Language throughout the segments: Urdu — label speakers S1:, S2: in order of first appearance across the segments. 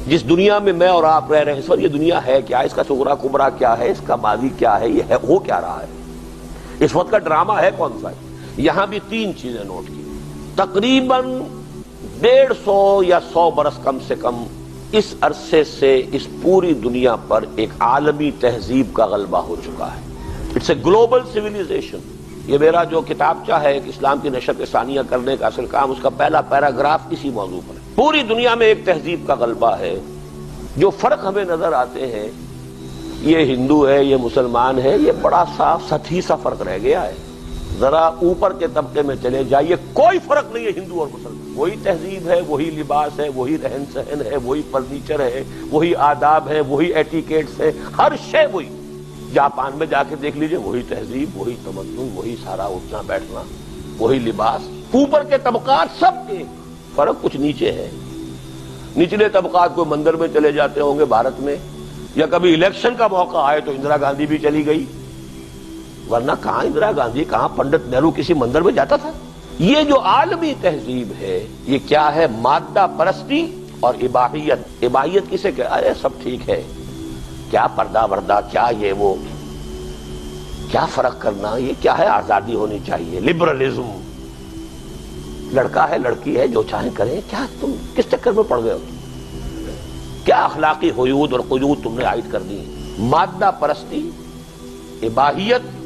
S1: جس دنیا میں میں اور آپ رہ رہے ہیں اس وقت، یہ دنیا ہے کیا، اس کا صغرا کبرا کیا ہے، اس کا ماضی کیا ہے، یہ ہے ہو کیا رہا ہے، اس وقت کا ڈرامہ ہے کون سا ہے؟ یہاں بھی تین چیزیں نوٹ کی، تقریباً 150 یا 100 برس کم سے کم اس عرصے سے اس پوری دنیا پر ایک عالمی تہذیب کا غلبہ ہو چکا ہے. It's a global civilisation. یہ میرا جو کتابچہ ہے ایک اسلام کی نشر ثانیہ کرنے کا اصل کام، اس کا پہلا پیراگراف اسی موضوع پر ہے. پوری دنیا میں ایک تہذیب کا غلبہ ہے. جو فرق ہمیں نظر آتے ہیں، یہ ہندو ہے، یہ مسلمان ہے، یہ بڑا صاف سطحی سا فرق رہ گیا ہے. ذرا اوپر کے طبقے میں چلے جائیے، کوئی فرق نہیں ہے ہندو اور مسلمان. وہی تہذیب ہے، وہی لباس ہے، وہی رہن سہن ہے، وہی فرنیچر ہے، وہی آداب ہے، وہی ایٹیکیٹس ہے، ہر شے وہی. جاپان میں جا کے دیکھ لیجئے، وہی تہذیب، وہی تمدن، وہی سارا اٹھنا بیٹھنا، وہی لباس. اوپر کے طبقات سب ایک، فرق کچھ نیچے ہے. نچلے طبقات کو مندر میں چلے جاتے ہوں گے بھارت میں، یا کبھی الیکشن کا موقع آئے تو اندرا گاندھی بھی چلی گئی، ورنہ کہاں اندرا گاندھی، کہاں پنڈت نہرو کسی مندر میں جاتا تھا. یہ جو عالمی تہذیب ہے یہ کیا ہے؟ مادہ پرستی اور اباحیت. اباحیت کسے کہ ارے سب ٹھیک ہے، کیا پردہ وردہ، کیا یہ وہ، کیا فرق کرنا، یہ کیا ہے، آزادی ہونی چاہیے، لبرلزم. لڑکا ہے لڑکی ہے جو چاہیں کریں. کیا تم کس چکر میں پڑ گئے ہو؟ کیا اخلاقی حدود اور قیود تم نے عائد کر دی؟ مادہ پرستی، اباحیت،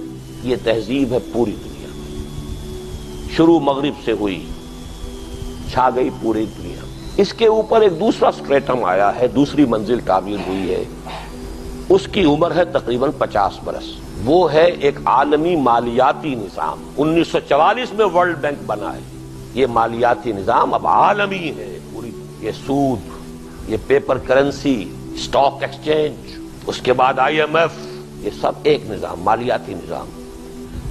S1: یہ تہذیب ہے پوری دنیا میں. شروع مغرب سے ہوئی، چھا گئی پوری دنیا. اس کے اوپر ایک دوسرا سٹریٹم آیا ہے، دوسری منزل تعبیر ہوئی ہے. اس کی عمر ہے تقریباً 50 برس. وہ ہے ایک عالمی مالیاتی نظام. 1944 میں ورلڈ بینک بنا ہے. یہ مالیاتی نظام اب عالمی ہے پوری. یہ سود، یہ پیپر کرنسی، سٹاک ایکسچینج، اس کے بعد IMF، یہ سب ایک نظام، مالیاتی نظام.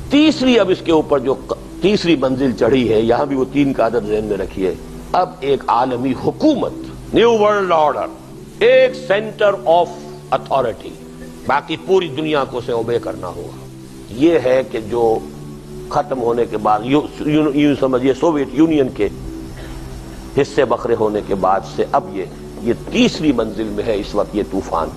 S1: تیسری اب اس کے اوپر جو تیسری منزل چڑھی ہے، یہاں بھی وہ 3 کا عدد ذہن میں رکھیے. اب ایک عالمی حکومت، نیو ورلڈ آرڈر، ایک سینٹر آف اتھارٹی، باقی پوری دنیا کو اسے اوبے کرنا ہوگا. یہ ہے کہ جو ختم ہونے کے بعد یوں سمجھیے سوویت یونین کے حصے بکھرے ہونے کے بعد سے اب یہ تیسری منزل میں ہے اس وقت یہ طوفان.